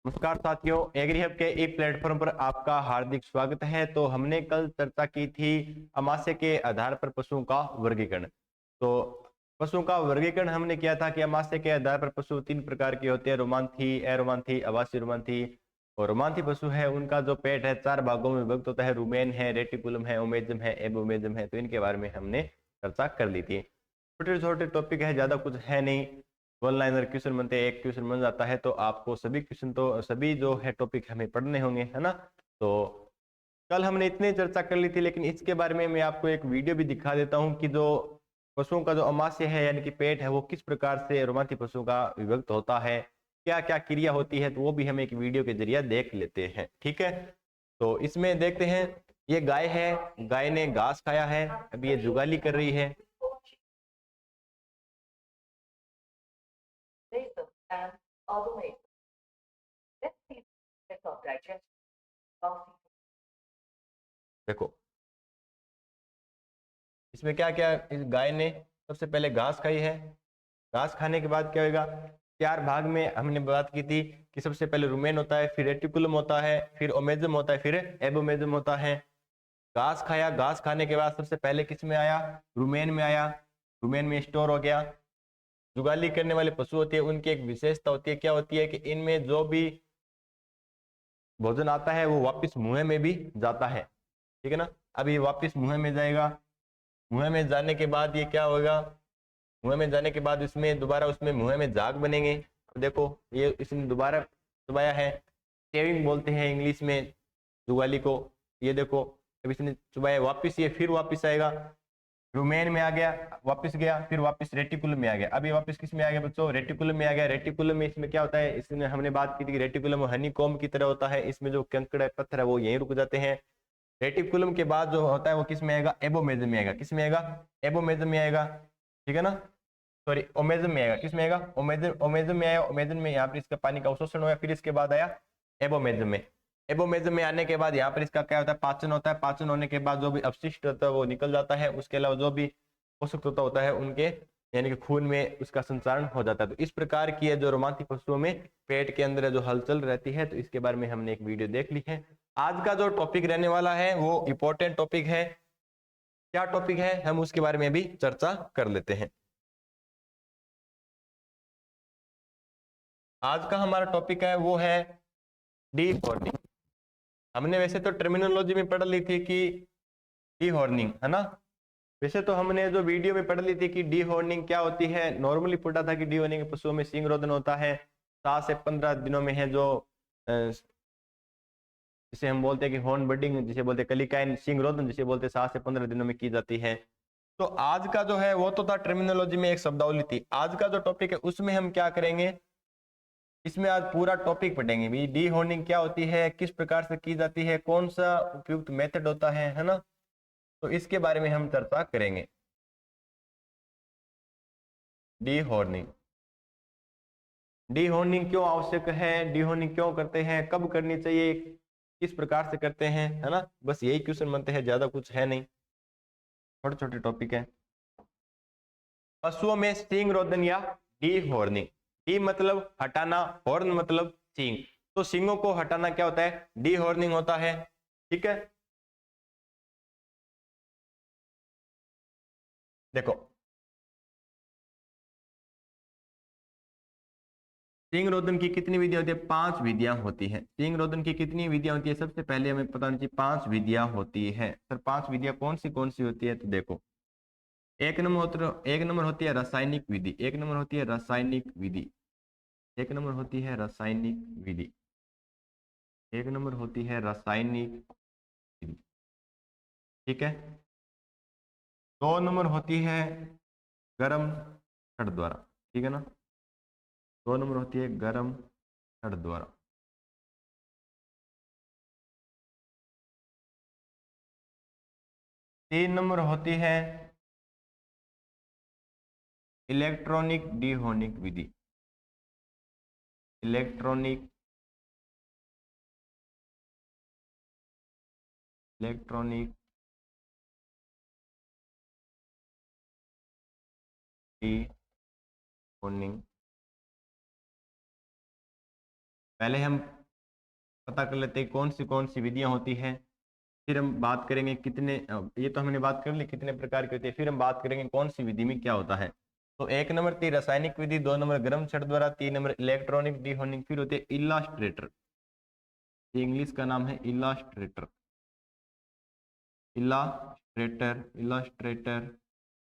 नमस्कार साथियों, एग्रीहब के ई प्लेटफॉर्म पर आपका हार्दिक स्वागत है। तो हमने कल चर्चा की थी अमाशय के आधार पर पशुओं का वर्गीकरण। तो पशुओं का वर्गीकरण हमने किया था कि अमाशय के आधार पर पशु तीन प्रकार के होते हैं: रोमांथी, अरोमांथी, आवासीय रोमांथी। और रोमांथी पशु है उनका जो पेट है चार भागों में विभक्त होता है: रुमेन है, रेटिकुलम है, ओमेजम है, एबोमेजम है। तो इनके बारे में हमने चर्चा कर ली थी। छोटे छोटे टॉपिक है, ज्यादा कुछ है नहीं। वन लाइनर क्वेश्चन बनते हैं, एक क्वेश्चन बन जाता है। तो आपको सभी क्वेश्चन तो सभी जो है टॉपिक हमें पढ़ने होंगे, है ना। तो कल हमने इतनी चर्चा कर ली थी, लेकिन इसके बारे में मैं आपको एक वीडियो भी दिखा देता हूं कि जो पशुओं का जो अमाशय है यानी कि पेट है वो किस प्रकार से रोमांथी पशुओं का विभक्त होता है, क्या क्या क्रिया होती है। तो वो भी हम एक वीडियो के जरिए देख लेते हैं, ठीक है। तो इसमें देखते हैं, ये गाय है, गाय ने घास खाया है, अभी ये जुगाली कर रही है। देखो इसमें क्या क्या, इस गाय ने सबसे पहले घास खाई है। घास खाने के बाद क्या होगा, चार भाग में हमने बात की थी कि सबसे पहले रुमेन होता है, फिर रेटिकुलम होता है, फिर ओमेजम होता है, फिर एबोमेजम होता है। घास खाया, घास खाने के बाद सबसे पहले किस में आया, रुमेन में आया। रुमेन में स्टोर हो गया। जुगाली करने वाले पशु होते हैं, उनकी एक विशेषता होती है, क्या होती है कि इनमें जो भी भोजन आता है वो वापस मुंह में भी जाता है, ठीक है ना। अब ये वापस मुंह में जाएगा। मुंह में जाने के बाद ये क्या होगा, मुंह में जाने के बाद इसमें दोबारा उसमें मुंह में झाग बनेंगे। अब देखो ये इसने दोबारा चबाया है, केविंग बोलते हैं इंग्लिश में जुगाली को। ये देखो अब इसने चबाया, वापस ये फिर वापस आएगा, रुमेन में आ गया, वापस गया, फिर वापस रेटिकुलम में आ गया। अब ये वापस किस में आ गया बच्चों, रेटिकुलम में आ गया। रेटिकुलम में इसमें क्या होता है, इसमें हमने बात की थी कि रेटिकुलम हनी कॉम्ब की तरह होता है, इसमें जो कंकड़ पत्थर है वो यहीं रुक जाते हैं। रेटिकुलम के बाद जो होता है वो किस में आएगा, एबोमेजम में आएगा। किस में आएगा, एबोमेजम में आएगा, ठीक है ना। सॉरी ओमेजम में आएगा, किस में आएगा, ओमेजम, ओमेजम में आया। ओमेजम में यहाँ पर इसका पानी का अवशोषण हुआ, फिर इसके बाद आया एबोमेजम में। एबोमेजम में आने के बाद यहाँ पर इसका क्या होता है, पाचन होता है। पाचन होने के बाद जो भी अपशिष्ट होता है वो निकल जाता है। उसके अलावा जो भी पोषक तत्व होता है उनके यानी कि खून में उसका संचारण हो जाता है। तो इस प्रकार की है जो रोमांथी पशुओं में पेट के अंदर जो हलचल रहती है, तो इसके बारे में हमने एक वीडियो देख ली है। आज का जो टॉपिक रहने वाला है वो इंपॉर्टेंट टॉपिक है। क्या टॉपिक है, हम उसके बारे में भी चर्चा कर लेते हैं। आज का हमारा टॉपिक है वो है डी हॉर्निंग। हमने वैसे तो टर्मिनोलॉजी में पढ़ ली थी कि डी हॉर्निंग, है ना। वैसे तो हमने जो वीडियो में पढ़ ली थी कि डी हॉर्निंग क्या होती है, नॉर्मली पढ़ा था कि डी हॉर्निंग पशुओं में सींग रोदन होता है, 7 से 15 दिनों में है। जो जिसे हम बोलते हैं कि हॉर्न बडिंग, जिसे बोलते हैं कलिकाइन सींग रोदन, जिसे बोलते हैं 7 से 15 दिनों में की जाती है। तो आज का जो है वो तो था टर्मिनोलॉजी में एक शब्दावली थी। आज का जो टॉपिक है उसमें हम क्या करेंगे, इसमें आज पूरा टॉपिक पढ़ेंगे भी। डी हॉर्निंग क्या होती है, किस प्रकार से की जाती है, कौन सा उपयुक्त मेथड होता है ना। तो इसके बारे में हम चर्चा करेंगे। डी हॉर्निंग, डी हॉर्निंग क्यों आवश्यक है, डी हॉर्निंग क्यों करते हैं, कब करनी चाहिए, किस प्रकार से करते हैं, है ना। बस यही क्वेश्चन बनते हैं, ज्यादा कुछ है नहीं, छोटे छोटे टॉपिक है। पशुओं में सींग रोदन या डी हॉर्निंग। डी मतलब हटाना, हॉर्न मतलब सींग। तो सींगों को हटाना क्या होता है, डी हॉर्निंग होता है, ठीक है। देखो सींग रोदन की कितनी विधियां होती है, 5 विधियां होती हैं। सींग रोदन की कितनी विधियां होती है, सबसे पहले हमें पता होना चाहिए 5 विधियां होती है। सर 5 विधियां कौन सी होती है, तो देखो एक नंबर होती है रासायनिक विधि। एक नंबर होती है रासायनिक विधि। एक नंबर होती है रासायनिक विधि। एक नंबर होती है रासायनिक विधि, ठीक है। 2 नंबर होती है गर्म छड़ द्वारा, ठीक है ना। 2 नंबर होती है गर्म छड़ द्वारा। 3 नंबर होती है इलेक्ट्रॉनिक डीहोनिक विधि। Electronic electronic dehorning. पहले हम पता कर लेते हैं कौन सी विधियां होती हैं। फिर हम बात करेंगे कितने ये तो हमने बात कर ली कितने प्रकार की होती है। फिर हम बात करेंगे कौन सी विधि में क्या होता है। तो 1 नंबर थी रासायनिक विधि, 2 नंबर गर्म छड़ द्वारा, 3 नंबर इलेक्ट्रॉनिक डीहोनिंग, फिर होती है इलास्ट्रेटर। इंग्लिश का नाम है इलास्ट्रेटर। इलास्ट्रेटर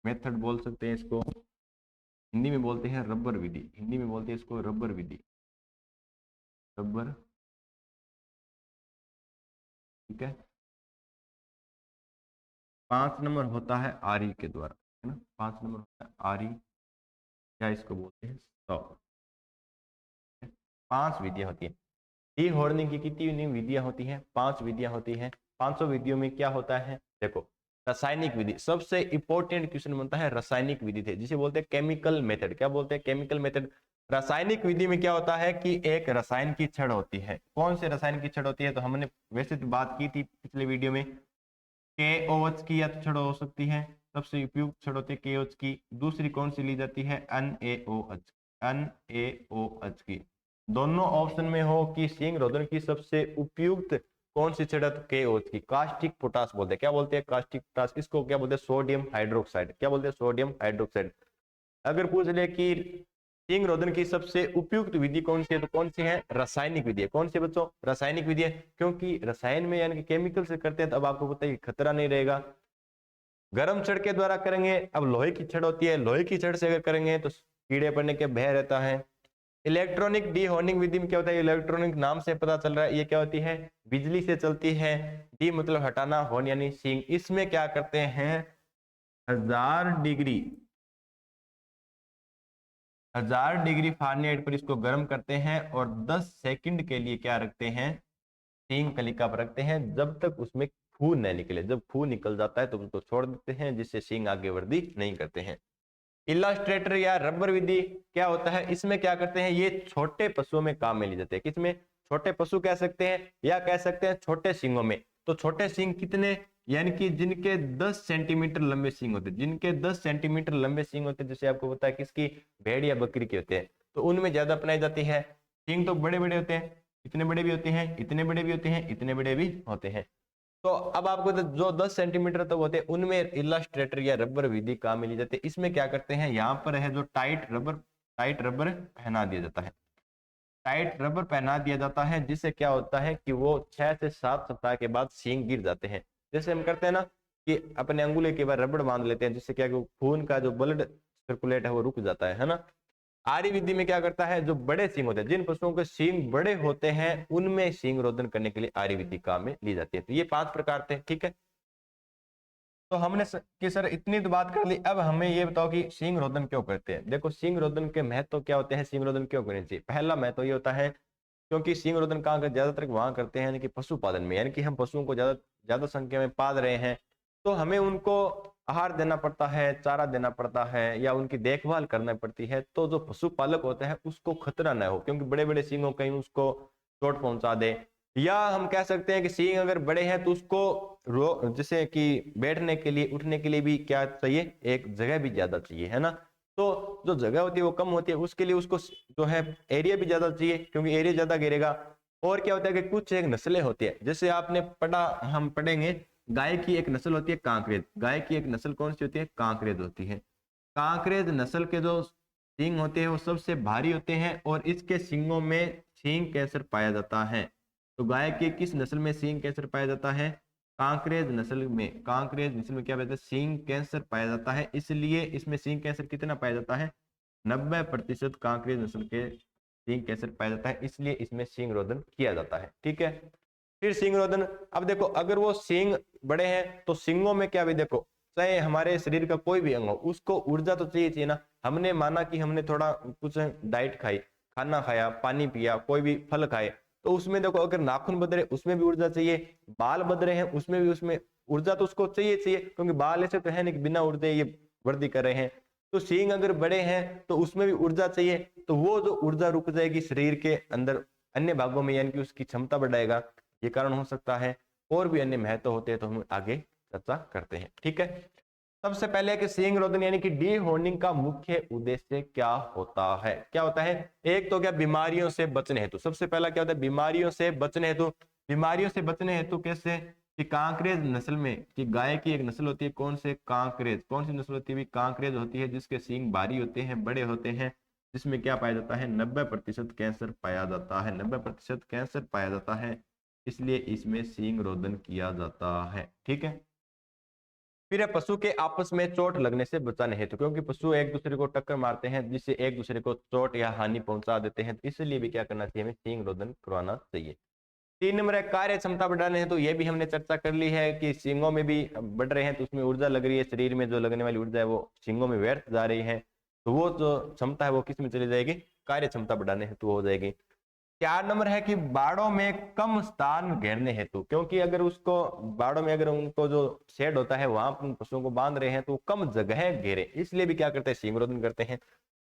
मेथड बोल सकते हैं इसको। हिंदी में बोलते हैं रबर विधि, हिंदी में बोलते हैं इसको रबर विधि, रबर। ठीक है। 5 नंबर होता है आरी के द्वारा, है ना। 5 नंबर होता है आरी, क्या इसको बोलते हैं 100। 5 विधियां होती हैं। डी हॉर्निंग की कितनी विधियां होती हैं? 5 विधियां होती हैं। 500 विधियों में क्या होता है देखो, रासायनिक विधि सबसे इंपॉर्टेंट क्वेश्चन बनता है। रासायनिक विधि थे जिसे बोलते हैं केमिकल मेथड। क्या बोलते हैं? Chemical method. रासायनिक विधि में क्या होता है कि एक रसायन की छड़ होती है। कौन से रसायन की छड़ होती है? तो हमने वैसे तो बात की थी पिछले वीडियो में, KOH की या तो छड़ हो सकती है, सबसे उपयुक्त छड़ होती है KOH की। दूसरी कौन सी ली जाती है? NaOH, NaOH की। दोनों ऑप्शन में हो कि सिंग रोधन की सबसे उपयुक्त कौन सी छड़? KOH की। कास्टिक पोटास बोलते हैं। क्या बोलते हैं? Caustic potash. इसको क्या बोलते हैं? Sodium hydroxide. क्या बोलते हैं? Sodium hydroxide. अगर पूछ ले कि सिंग रोधन की सबसे उपयुक्त विधि कौन सी है, तो कौन सी है? रासायनिक विधि है। कौन सी बच्चों? रासायनिक विधि है। क्योंकि रसायन में यानी कि केमिकल से करते हैं तो अब आपको पता है खतरा नहीं रहेगा। गर्म छड़ के द्वारा करेंगे, अब लोहे की छड़ होती है, लोहे की छड़ से अगर करेंगे तो कीड़े पड़ने के भय रहता है। इलेक्ट्रॉनिक डी होनिंग विधि में क्या होता है? इलेक्ट्रॉनिक नाम से पता चल रहा है ये क्या होती है? बिजली से चलती है। डी मतलब हटाना, होन यानी सींग। इसमें क्या करते हैं? 1000 डिग्री फ़ारेनहाइट पर इसको गर्म करते हैं और 10 सेकंड के लिए क्या रखते हैं? सींग कलिका पर रखते हैं, जब तक उसमें खून न निकले। जब खून निकल जाता है तो उसको छोड़ देते हैं, जिससे सींग आगे वृद्धि नहीं करते हैं। इलास्ट्रेटर या रबर विधि क्या होता है? इसमें क्या करते हैं? ये छोटे पशुओं में काम में ली जाती है। किसमें? छोटे पशु कह सकते हैं या कह सकते हैं छोटे सींगों में। तो छोटे सींग कितने? यानी कि जिनके 10 सेंटीमीटर लंबे सींग होते हैं, जिनके 10 सेंटीमीटर लंबे सींग होते हैं, जैसे आपको पता है किसकी? भेड़ या बकरी के होते हैं, तो उनमें ज्यादा अपनाई जाती है। सींग तो बड़े बड़े होते हैं, इतने बड़े भी होते हैं, इतने बड़े भी होते हैं, इतने बड़े भी होते हैं। तो अब आपको तो जो 10 सेंटीमीटर तक होते हैं उनमें इलास्ट्रेटर या रबर विधि काम में ली जाती है। इसमें क्या करते हैं? यहाँ पर है जो टाइट रबर पहना दिया जाता है। टाइट रबर पहना दिया जाता है, जिससे क्या होता है कि वो 6 से 7 सप्ताह के बाद सींग गिर जाते हैं। जैसे हम करते हैं ना कि अपने अंगुली के बाद रबड़ बांध लेते हैं, जिससे क्या खून का जो ब्लड सर्कुलेट है वो रुक जाता है ना। आरी विधि में क्या करता है? जो बड़े सींग होते हैं, जिन पशुओं के सींग बड़े होते हैं, उनमें सींग रोधन करने के लिए आरी विधि काम में ली जाती है। तो ये 5 प्रकार थे। ठीक है। तो हमने कि सर इतनी तो बात कर ली, अब हमें ये बताओ कि सींग रोधन क्यों करते हैं। देखो सींग रोधन के महत्व क्या होते हैं, सींग रोधन क्यों करनी चाहिए। पहला महत्व ये होता है क्योंकि सींग रोधन कहाँ ज्यादातर वहां करते हैं, यानी कि पशुपालन में, यानी कि हम पशुओं को ज्यादा ज्यादा संख्या में पाल रहे हैं, तो हमें उनको आहार देना पड़ता है, चारा देना पड़ता है, या उनकी देखभाल करना पड़ती है। तो जो पशुपालक होता है उसको खतरा न हो, क्योंकि बड़े बड़े सींगों कहीं उसको चोट पहुंचा दे। या हम कह सकते हैं कि सींग अगर बड़े हैं तो उसको जैसे कि बैठने के लिए, उठने के लिए भी क्या चाहिए? एक जगह भी ज्यादा चाहिए, है ना। तो जो जगह होती है वो कम होती है, उसके लिए उसको जो है एरिया भी ज्यादा चाहिए, क्योंकि एरिया ज्यादा घेरेगा। और क्या होता है कि कुछ एक नस्लें होती है, जैसे आपने पढ़ा, हम पढ़ेंगे, गाय की एक नस्ल होती है कांकरेज। गाय की एक नस्ल कौन सी होती है? कांकरेज होती है। कांकरेज नस्ल के जो सींग होते हैं वो सबसे भारी होते हैं, और इसके सींगों में सींग कैंसर पाया जाता है। तो गाय के किस नस्ल में सींग कैंसर पाया जाता है? कांकरेज नस्ल में। कांकरेज नस्ल में क्या पाया जाता है? सींग कैंसर पाया जाता है। इसलिए इसमें सींग कैंसर कितना पाया जाता है? 90% कांकरेज नस्ल के सींग कैंसर पाया जाता है, इसलिए इसमें सींग रोधन किया जाता है। ठीक है। फिर सींग रोधन, अब देखो अगर वो सींग बड़े हैं तो सींगों में क्या भी, देखो चाहे हमारे शरीर का कोई भी अंग हो, उसको ऊर्जा तो चाहिए ना। हमने माना कि हमने थोड़ा कुछ डाइट खाई, खाना खाया, पानी पिया, कोई भी फल खाए, तो उसमें देखो अगर नाखून बद रहे उसमें भी ऊर्जा चाहिए, बाल बद रहे हैं उसमें भी, उसमें ऊर्जा तो उसको चाहिए, क्योंकि बाल ऐसे तो है नहीं कि बिना ऊर्जा ये वृद्धि कर रहे हैं। तो सींग अगर बड़े हैं तो उसमें भी ऊर्जा चाहिए, तो वो जो ऊर्जा रुक जाएगी शरीर के अंदर अन्य भागों में, यानी कि उसकी क्षमता बढ़ाएगा, ये कारण हो सकता है। और भी अन्य महत्व होते हैं तो हम आगे चर्चा करते हैं। ठीक है। सबसे पहले कि सींग रोधन यानी कि डी होर्निंग का मुख्य उद्देश्य क्या होता है? क्या होता है? एक तो क्या, बीमारियों से बचने हेतु। सबसे पहला क्या होता है? बीमारियों से बचने हेतु। बीमारियों से बचने हेतु कैसे? कि कांकरेज नस्ल में, कि गाय की एक नस्ल होती है, कौन से? कांकरेज। कौन सी नस्ल होती है? कांकरेज होती है, जिसके सींग भारी होते हैं, बड़े होते हैं, जिसमें क्या पाया जाता है? 90% कैंसर पाया जाता है। 90% कैंसर पाया जाता है, इसलिए इसमें सींग रोधन किया जाता है। ठीक है। फिर है पशु के आपस में चोट लगने से बचाने हेतु, क्योंकि पशु एक दूसरे को टक्कर मारते हैं, जिससे एक दूसरे को चोट या हानि पहुंचा देते हैं, तो इसलिए भी क्या करना चाहिए? हमें सींग रोधन करवाना चाहिए। 3 नंबर है कार्य क्षमता बढ़ाने हेतु। ये भी हमने चर्चा कर ली है कि सींगों में भी बढ़ रहे हैं तो उसमें ऊर्जा लग रही है, शरीर में जो लगने वाली ऊर्जा है वो सींगों में व्यर्थ जा रही है, तो वो जो क्षमता है वो किस में चली जाएगी? कार्य क्षमता बढ़ाने हेतु हो जाएगी। 4 नंबर है कि बाड़ों में कम स्थान घेरने हेतु, क्योंकि अगर उसको बाड़ों में, अगर उनको जो शेड होता है वहां पर पशुओं को बांध रहे हैं तो कम जगह घेरे, इसलिए भी क्या करते हैं? सींग रोधन करते हैं।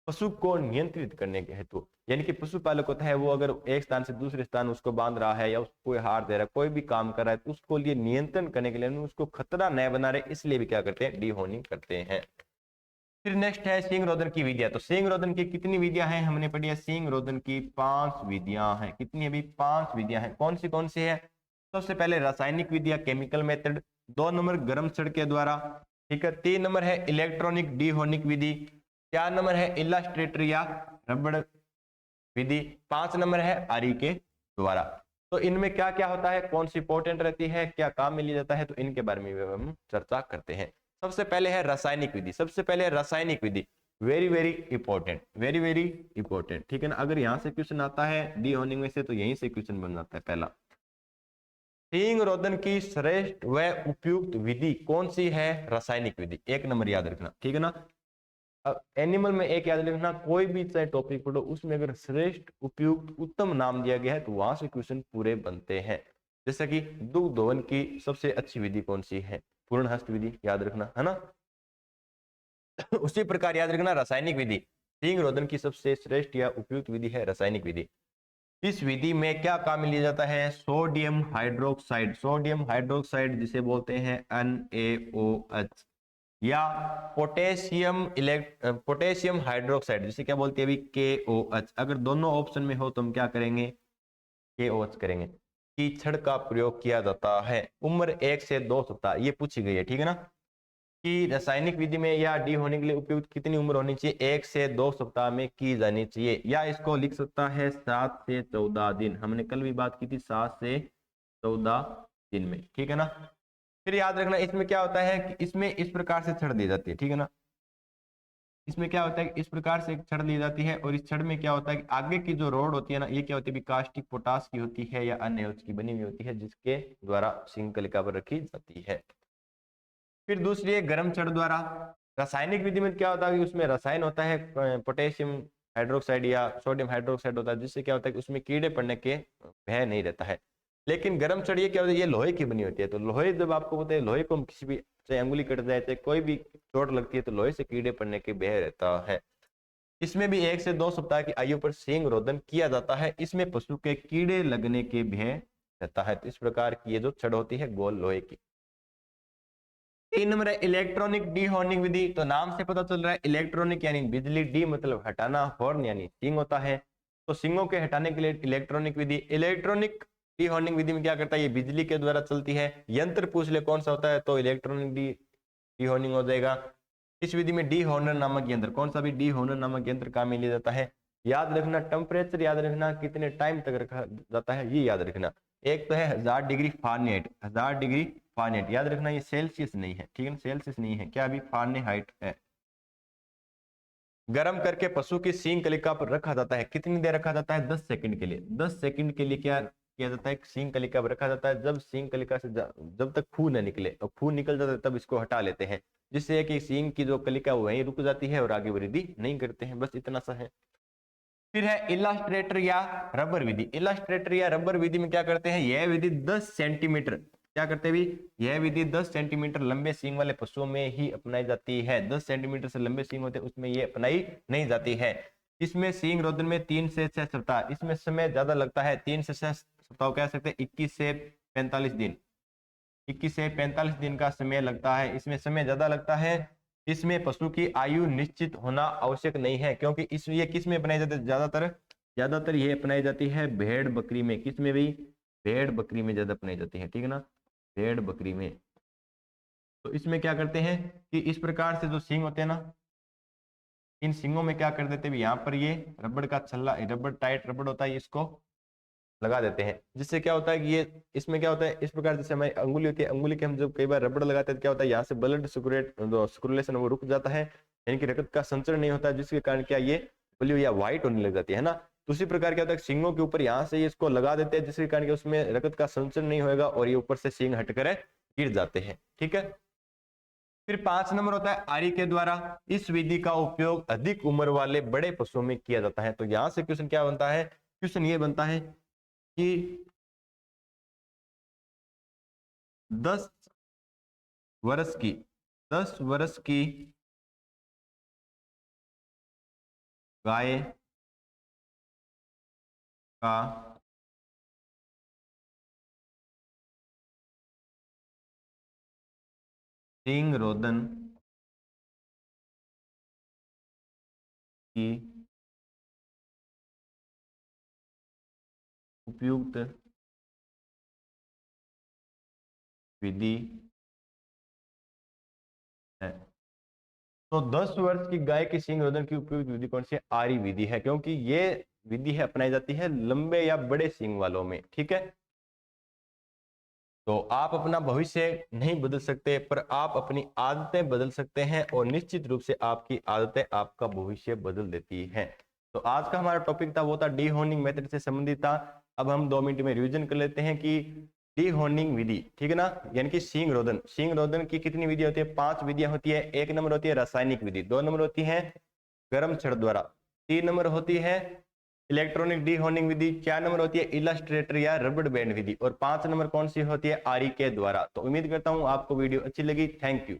पशु को नियंत्रित करने के हेतु, यानी कि पशुपालक होता है वो अगर एक स्थान से दूसरे स्थान उसको बांध रहा है या उसको कोई हार दे रहा है, कोई भी काम कर रहा है, तो उसको लिए नियंत्रण करने के लिए, उसको खतरा न बना रहे, इसलिए भी क्या करते हैं? डी होनिंग करते हैं। फिर नेक्स्ट है सींग रोधन की विधियां। तो सींग रोधन की कितनी विधियां हैं? हमने पढ़ी है सींग रोधन की 5 विधियां हैं। कितनी? अभी 5 विधियां हैं। कौन सी है? सबसे पहले रासायनिक विधियां, केमिकल मेथड। 2 नंबर गर्म छड़ के द्वारा। ठीक है। 3 नंबर है इलेक्ट्रॉनिक डी होनिक विधि। 4 नंबर है इलास्ट्रेटर या रबड़ विधि। 5 नंबर है आरी के द्वारा। तो इनमें क्या क्या होता है, कौन सी इंपॉर्टेंट रहती है, क्या काम में लिया जाता है, तो इनके बारे में हम चर्चा करते हैं। सबसे पहले है रासायनिक विधि। सबसे पहले है रासायनिक विधि, very very important, very very important. ठीक है ना। अगर यहाँ से क्वेश्चन आता है डी होनिंग में से, तो यहीं से क्वेश्चन बन जाता है पहला। सींग रोधन की श्रेष्ठ व उपयुक्त विधि कौन सी है? रासायनिक विधि। 1 नंबर याद रखना। ठीक है ना। अब एनिमल में एक याद रखना, कोई भी चाहे टॉपिक पढ़ो, उसमें अगर श्रेष्ठ, उपयुक्त, उत्तम नाम दिया गया है तो वहां से क्वेश्चन पूरे बनते हैं। जैसे कि दुग्ध दोहन की सबसे अच्छी विधि कौन सी है? पूर्ण हस्त विधि, याद रखना है ना। उसी प्रकार याद रखना रासायनिक विधि, सींग रोधन की सबसे श्रेष्ठ या उपयुक्त विधि है रासायनिक विधि। इस विधि में क्या काम लिया जाता है? Sodium hydroxide. सोडियम हाइड्रोक्साइड जिसे बोलते हैं NaOH, या पोटेशियम हाइड्रोक्साइड जिसे क्या बोलते हैं अभी? KOH। अगर दोनों ऑप्शन में हो तो हम क्या करेंगे? KOH करेंगे। कीचड़ का प्रयोग किया जाता है। उम्र 1 से 2 सप्ताह, ये पूछी गई है। ठीक है ना। कि रासायनिक विधि में या डी होने के लिए उपयुक्त कितनी उम्र होनी चाहिए? 1 से 2 सप्ताह में की जानी चाहिए, या इसको लिख सकता है 7 से 14 दिन। हमने कल भी बात की थी 7 से 14 दिन में। ठीक है ना। फिर याद रखना इसमें क्या होता है कि इसमें इस प्रकार से छड़ दी जाती है। ठीक है ना। इसमें क्या होता है कि इस प्रकार से एक छड़ दी जाती है, और इस छड़ में क्या होता है कि आगे की जो रोड होती है ना, ये क्या होती है? कास्टिक पोटास की होती है या अन्य उच्च की बनी हुई होती है, जिसके द्वारा सिंक कलिका पर रखी जाती है। फिर दूसरी है गर्म छड़ द्वारा। रासायनिक विधि में क्या होता है कि उसमें रसायन होता है पोटेशियम हाइड्रोक्साइड या सोडियम हाइड्रोक्साइड होता है, जिससे क्या होता है कि उसमें कीड़े पड़ने के भय नहीं रहता है। लेकिन गर्म छड़ ये क्या होता है? ये लोहे की बनी होती है। तो लोहे, जब आपको पता है लोहे को हम किसी भी, चाहे अंगुली कट जाए, चाहे कोई भी चोट लगती है, तो लोहे से कीड़े पड़ने के भय रहता है। इसमें भी 1 से 2 सप्ताह की आयु पर सींग रोधन किया जाता है। इसमें पशु के कीड़े लगने के भय रहता है। तो इस प्रकार की ये जो छड़ होती है गोल लोहे की। 3 नंबर है इलेक्ट्रॉनिक डी हॉर्निंग विधि। तो नाम से पता चल रहा है इलेक्ट्रॉनिक यानी बिजली, डी मतलब हटाना, हॉर्न यानी सींग होता है। तो सींगों के हटाने के लिए इलेक्ट्रॉनिक विधि। इलेक्ट्रॉनिक डी हॉर्निंग विधि में क्या करता है? ये बिजली के द्वारा चलती है। यंत्र पूछ ले कौन सा होता है, तो इलेक्ट्रॉनिक डी हॉर्निंग हो जाएगा। इस विधि में डी हॉर्नर नामक यंत्र, कौन सा भी? डी हॉर्नर नामक यंत्र काम में लिया जाता है। याद रखना टेम्परेचर, याद रखना कितने टाइम तक रखा जाता है, ये याद रखना। एक तो है 1000 डिग्री फारेनहाइट। 1000 डिग्री फारेनहाइट याद रखना, ये सेल्सियस नहीं है। ठीक है, सेल्सियस नहीं है, क्या? अभी फारेनहाइट है। गर्म करके पशु की सींग कलिका पर रखा जाता है। कितनी देर रखा जाता है? 10 सेकंड के लिए। 10 सेकंड के लिए क्या किया जाता है? सींग कलिका पर रखा जाता है। जब सींग कलिका से जब तक फू न निकले, और फू निकल जाता है तब इसको हटा लेते हैं, जिससे कि सींग की जो कलिका वहीं रुक जाती है और आगे वृद्धि नहीं करते हैं। बस इतना सा है। फिर है इलास्ट्रेटर या रबर विधि। इलास्ट्रेटर या रबर विधि में क्या करते हैं? यह विधि 10 सेंटीमीटर, क्या करते हैं भी? यह विधि 10 सेंटीमीटर लंबे सींग वाले पशुओं में ही अपनाई जाती है। 10 सेंटीमीटर से लंबे सींग होते हैं उसमें ये अपनाई नहीं जाती है। इसमें सींग रोधन में 3 से 6 सप्ताह, इसमें समय ज्यादा लगता है। 3 से 6 सप्ताह कह सकते हैं, 21 से 45 दिन। 21 से 45 दिन का समय लगता है। इसमें समय ज्यादा लगता है। इसमें पशु की आयु निश्चित होना आवश्यक नहीं है, क्योंकि इस ये किस में अपनाई जाती है ज्यादातर ये अपनाई जाती है भेड़ बकरी में। किस में भी? भेड़ बकरी में ज्यादा अपनाई जाती है, ठीक है ना, भेड़ बकरी में। तो इसमें क्या करते हैं कि इस प्रकार से जो सींग होते हैं ना, इन सींगों में क्या कर देते हैं, यहाँ पर ये रबड़ का छल्ला, रबड़ टाइट रबड़ होता है, इसको लगा देते हैं। जिससे क्या होता है कि ये इसमें क्या होता है, इस प्रकार जैसे हमारी अंगुली होती है, अंगुली के हम जब कई बार रबड़ लगाते हैं तो क्या होता है, यहाँ से ब्लड सर्कुलेशन वो रुक जाता है, यानी कि रक्त का संचरण नहीं होता, जिसके कारण क्या ये ब्लू या व्हाइट होने लग जाती है ना। तो उसी प्रकार क्या होता है, सींगों के ऊपर यहाँ से इसको लगा देते हैं, जिसके कारण उसमें रक्त का संचरण नहीं होगा और ये ऊपर से सींग हटकर गिर जाते हैं, ठीक है। फिर 5 नंबर होता है आरी के द्वारा। इस विधि का उपयोग अधिक उम्र वाले बड़े पशुओं में किया जाता है। तो यहां से क्वेश्चन क्या बनता है, क्वेश्चन ये बनता है कि 10 वर्ष की गाय का सींग रोदन की उपयुक्त विधि है। तो 10 वर्ष की गाय की सींग रोदन की उपयुक्त विधि कौन सी है? आरी विधि है, क्योंकि ये विधि है अपनाई जाती है लंबे या बड़े सींग वालों में, ठीक है। तो आप अपना भविष्य नहीं बदल सकते, पर आप अपनी आदतें बदल सकते हैं, और निश्चित रूप से आपकी आदतें आपका भविष्य बदल देती हैं। तो आज का हमारा टॉपिक था वो था डी होर्निंग मेथड से संबंधित था। अब हम 2 मिनट में रिवीजन कर लेते हैं कि डी होर्निंग विधि, ठीक है ना, यानी कि सींग रोदन की कितनी विधि होती है? 5 विधियां होती है। 1 नंबर होती है रासायनिक विधि, 2 नंबर होती है गर्म छड़ द्वारा, 3 नंबर होती है इलेक्ट्रॉनिक डी होर्निंग विधि, 4 नंबर होती है इलस्ट्रेटर या रबड़ बैंड विधि, और 5 नंबर कौन सी होती है? आरी के द्वारा। तो उम्मीद करता हूं आपको वीडियो अच्छी लगी। Thank you.